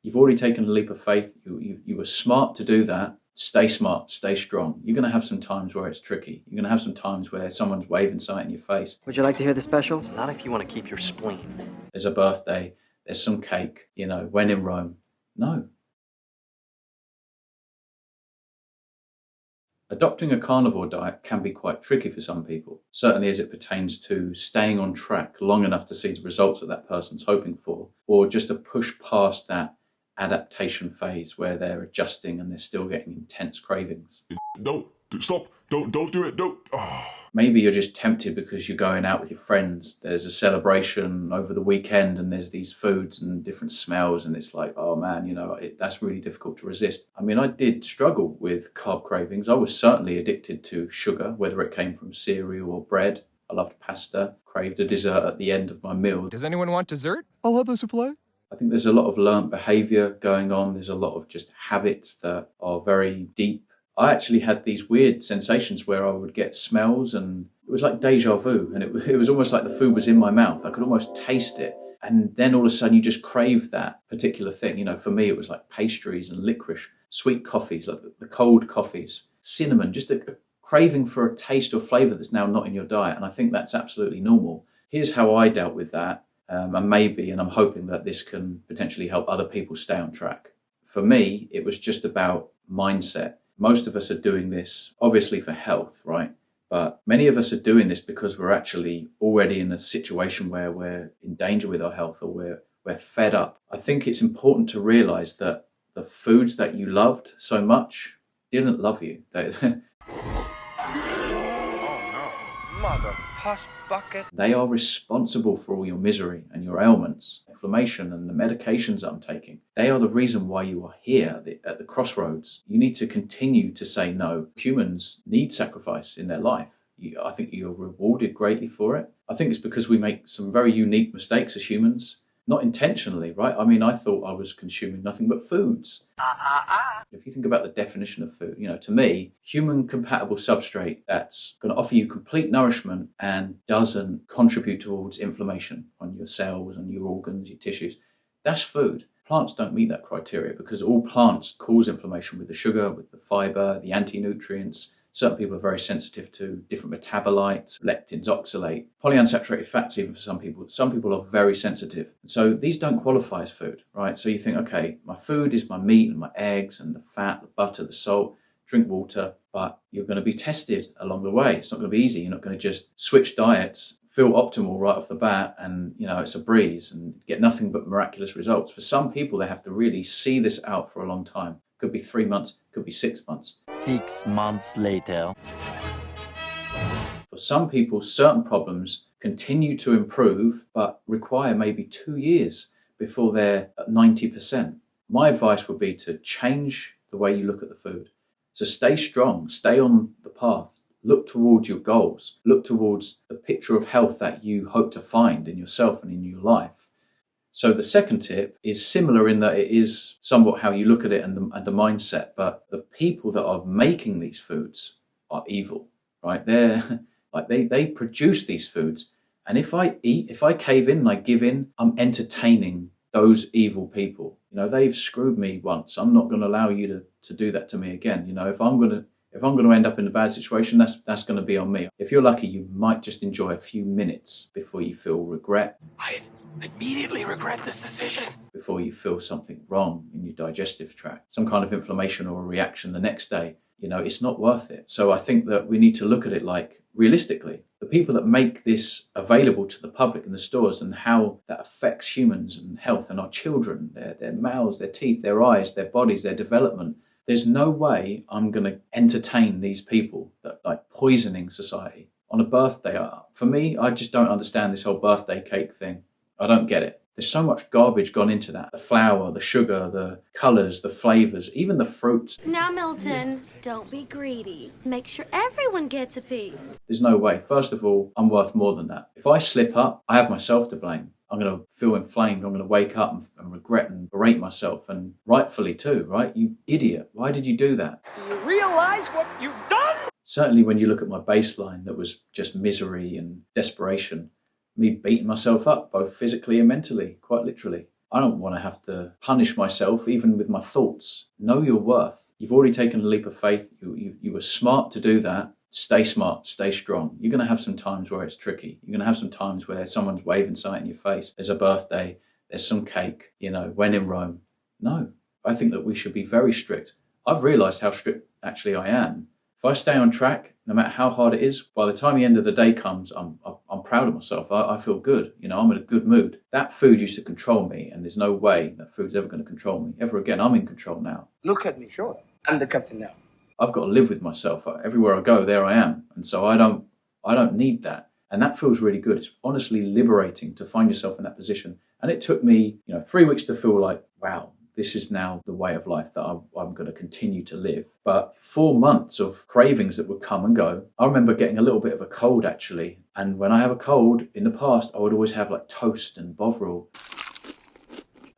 You've already taken a leap of faith. You were smart to do that. Stay smart, stay strong. You're going to have some times where it's tricky. You're going to have some times where someone's waving something in your face. Would you like to hear the specials? Not if you want to keep your spleen. There's a birthday, there's some cake, when in Rome. No. Adopting a carnivore diet can be quite tricky for some people, certainly as it pertains to staying on track long enough to see the results that that person's hoping for, or just to push past that adaptation phase where they're adjusting and they're still getting intense cravings. No, stop, don't do it, don't. Oh. Maybe you're just tempted because you're going out with your friends. There's a celebration over the weekend and there's these foods and different smells and it's like, oh man, that's really difficult to resist. I mean, I did struggle with carb cravings. I was certainly addicted to sugar, whether it came from cereal or bread. I loved pasta, craved a dessert at the end of my meal. Does anyone want dessert? I'll have the souffle. I think there's a lot of learnt behavior going on. There's a lot of just habits that are very deep. I actually had these weird sensations where I would get smells and it was like deja vu. And it was almost like the food was in my mouth. I could almost taste it. And then all of a sudden you just crave that particular thing. For me, it was like pastries and licorice, sweet coffees, like the cold coffees, cinnamon, just a craving for a taste or flavour that's now not in your diet. And I think that's absolutely normal. Here's how I dealt with that. And I'm hoping that this can potentially help other people stay on track. For me, it was just about mindset. Most of us are doing this, obviously for health, right? But many of us are doing this because we're actually already in a situation where we're in danger with our health or we're fed up. I think it's important to realize that the foods that you loved so much didn't love you. They are responsible for all your misery and your ailments, inflammation and the medications that I'm taking. They are the reason why you are here at the crossroads. You need to continue to say no. Humans need sacrifice in their life. I think you're rewarded greatly for it. I think it's because we make some very unique mistakes as humans. Not intentionally, right? I mean, I thought I was consuming nothing but foods. If you think about the definition of food, to me, human compatible substrate that's going to offer you complete nourishment and doesn't contribute towards inflammation on your cells and your organs, your tissues, that's food. Plants don't meet that criteria because all plants cause inflammation with the sugar, with the fiber, the anti-nutrients. Certain people are very sensitive to different metabolites, lectins, oxalate, polyunsaturated fats even for some people. Some people are very sensitive. So these don't qualify as food, right? So you think, okay, my food is my meat and my eggs and the fat, the butter, the salt, drink water, but you're going to be tested along the way. It's not going to be easy. You're not going to just switch diets, feel optimal right off the bat and, it's a breeze and get nothing but miraculous results. For some people, they have to really see this out for a long time. Could be 3 months, could be 6 months. 6 months later. For some people, certain problems continue to improve, but require maybe 2 years before they're at 90%. My advice would be to change the way you look at the food. So stay strong, stay on the path, look towards your goals, look towards the picture of health that you hope to find in yourself and in your life. So the second tip is similar in that it is somewhat how you look at it and the mindset, but the people that are making these foods are evil, right? They're like they produce these foods. And if I cave in and I give in, I'm entertaining those evil people. They've screwed me once. I'm not going to allow you to do that to me again. If I'm going to end up in a bad situation, that's going to be on me. If you're lucky, you might just enjoy a few minutes before you feel regret. I immediately regret this decision. Before you feel something wrong in your digestive tract, some kind of inflammation or a reaction the next day, it's not worth it. So I think that we need to look at it like realistically. The people that make this available to the public in the stores and how that affects humans and health and our children, their mouths, their teeth, their eyes, their bodies, their development. There's no way I'm going to entertain these people that like poisoning society on a birthday. For me, I just don't understand this whole birthday cake thing. I don't get it. There's so much garbage gone into that. The flour, the sugar, the colours, the flavours, even the fruits. Now, Milton, don't be greedy. Make sure everyone gets a piece. There's no way. First of all, I'm worth more than that. If I slip up, I have myself to blame. I'm going to feel inflamed. I'm going to wake up and regret and berate myself, and rightfully too, right? You idiot. Why did you do that? Do you realize what you've done? Certainly when you look at my baseline that was just misery and desperation, me beating myself up, both physically and mentally, quite literally. I don't want to have to punish myself, even with my thoughts. Know your worth. You've already taken a leap of faith. You were smart to do that. Stay smart, stay strong. You're going to have some times where it's tricky. You're going to have some times where someone's waving something in your face. There's a birthday, there's some cake, when in Rome. No, I think that we should be very strict. I've realised how strict actually I am. If I stay on track, no matter how hard it is, by the time the end of the day comes, I'm proud of myself. I feel good. I'm in a good mood. That food used to control me, and there's no way that food's ever going to control me ever again. I'm in control now. Look at me, sure. I'm the captain now. I've got to live with myself. Everywhere I go, there I am. And so I don't need that. And that feels really good. It's honestly liberating to find yourself in that position. And it took me, 3 weeks to feel like, wow, this is now the way of life that I'm going to continue to live. But 4 months of cravings that would come and go. I remember getting a little bit of a cold, actually. And when I have a cold, in the past, I would always have like toast and Bovril.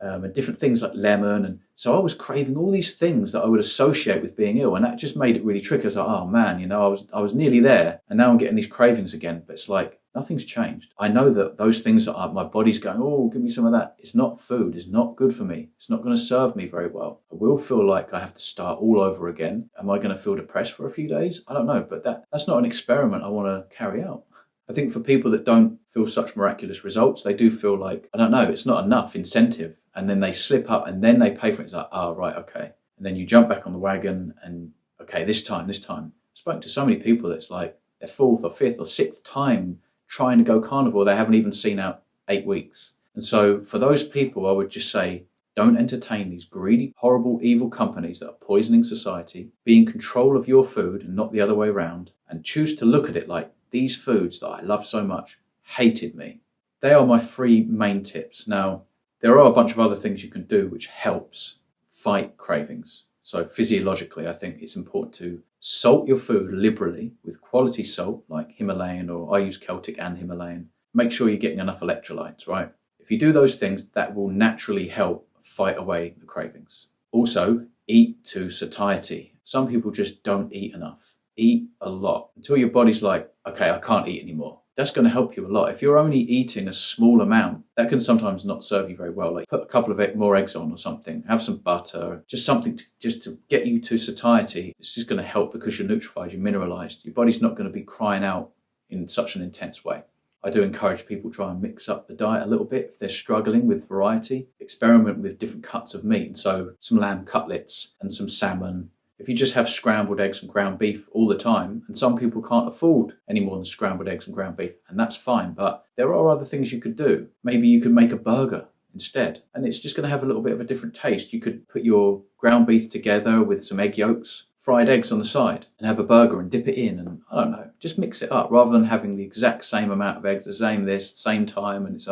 And different things like lemon. And so I was craving all these things that I would associate with being ill. And that just made it really tricky. I was like, oh man, I was nearly there. And now I'm getting these cravings again. But it's like, nothing's changed. I know that those things that my body's going, oh, give me some of that. It's not food. It's not good for me. It's not going to serve me very well. I will feel like I have to start all over again. Am I going to feel depressed for a few days? I don't know. But that's not an experiment I want to carry out. I think for people that don't feel such miraculous results, they do feel like, I don't know, it's not enough incentive. And then they slip up and then they pay for it. It's like, oh, right, okay. And then you jump back on the wagon and, okay, this time. I spoke to so many people that's like their 4th or 5th or 6th time trying to go carnivore. They haven't even seen out 8 weeks. And so for those people, I would just say, don't entertain these greedy, horrible, evil companies that are poisoning society. Be in control of your food and not the other way around. And choose to look at it like these foods that I love so much hated me. They are my 3 main tips. Now, there are a bunch of other things you can do which helps fight cravings. So physiologically, I think it's important to salt your food liberally with quality salt like Himalayan, or I use Celtic and Himalayan. Make sure you're getting enough electrolytes, right? If you do those things, that will naturally help fight away the cravings. Also, eat to satiety. Some people just don't eat enough. Eat a lot until your body's like, okay, I can't eat anymore. That's going to help you a lot. If you're only eating a small amount, that can sometimes not serve you very well. Like put a couple of more eggs on or something, have some butter, just something to get you to satiety. It's just going to help because you're neutralized, you're mineralized. Your body's not going to be crying out in such an intense way. I do encourage people try and mix up the diet a little bit. If they're struggling with variety, experiment with different cuts of meat. So some lamb cutlets and some salmon. If you just have scrambled eggs and ground beef all the time, and some people can't afford any more than scrambled eggs and ground beef, and that's fine, but there are other things you could do. Maybe you could make a burger instead, and it's just going to have a little bit of a different taste. You could put your ground beef together with some egg yolks, fried eggs on the side, and have a burger and dip it in, and I don't know, just mix it up rather than having the exact same amount of eggs, the same time, and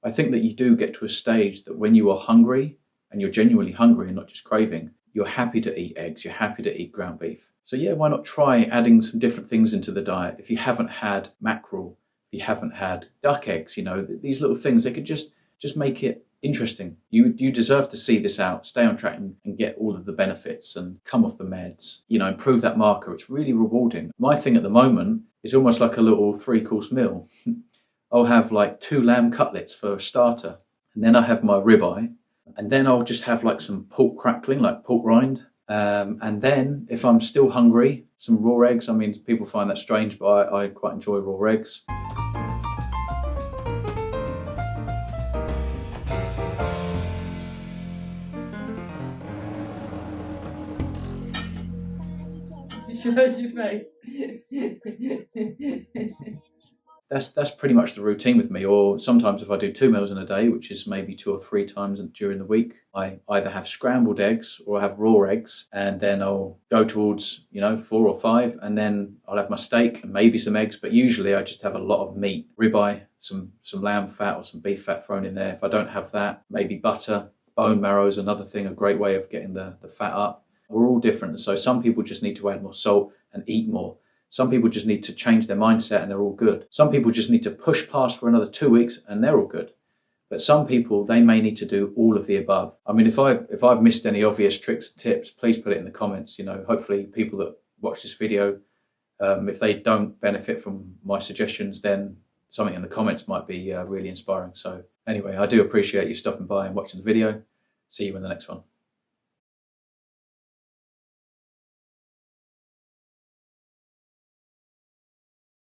I think that you do get to a stage that when you are hungry, and you're genuinely hungry and not just craving, you're happy to eat eggs, you're happy to eat ground beef. So yeah, why not try adding some different things into the diet? If you haven't had mackerel, if you haven't had duck eggs, these little things, they could just make it interesting. You deserve to see this out, stay on track and get all of the benefits and come off the meds, improve that marker. It's really rewarding. My thing at the moment is almost like a little 3-course meal. I'll have like 2 lamb cutlets for a starter, and then I have my ribeye. And then I'll just have like some pork crackling, like pork rind. And then if I'm still hungry, some raw eggs. I mean, people find that strange, but I quite enjoy raw eggs. Shows your face. That's pretty much the routine with me. Or sometimes if I do 2 meals in a day, which is maybe 2 or 3 times during the week, I either have scrambled eggs or I have raw eggs, and then I'll go towards 4 or 5, and then I'll have my steak and maybe some eggs. But usually I just have a lot of meat, ribeye, some lamb fat or some beef fat thrown in there. If I don't have that, maybe butter. Bone marrow is another thing, a great way of getting the fat up. We're all different. So some people just need to add more salt and eat more. Some people just need to change their mindset and they're all good. Some people just need to push past for another 2 weeks and they're all good. But some people, they may need to do all of the above. I mean, if I've missed any obvious tricks and tips, please put it in the comments. Hopefully people that watch this video, if they don't benefit from my suggestions, then something in the comments might be really inspiring. So anyway, I do appreciate you stopping by and watching the video. See you in the next one.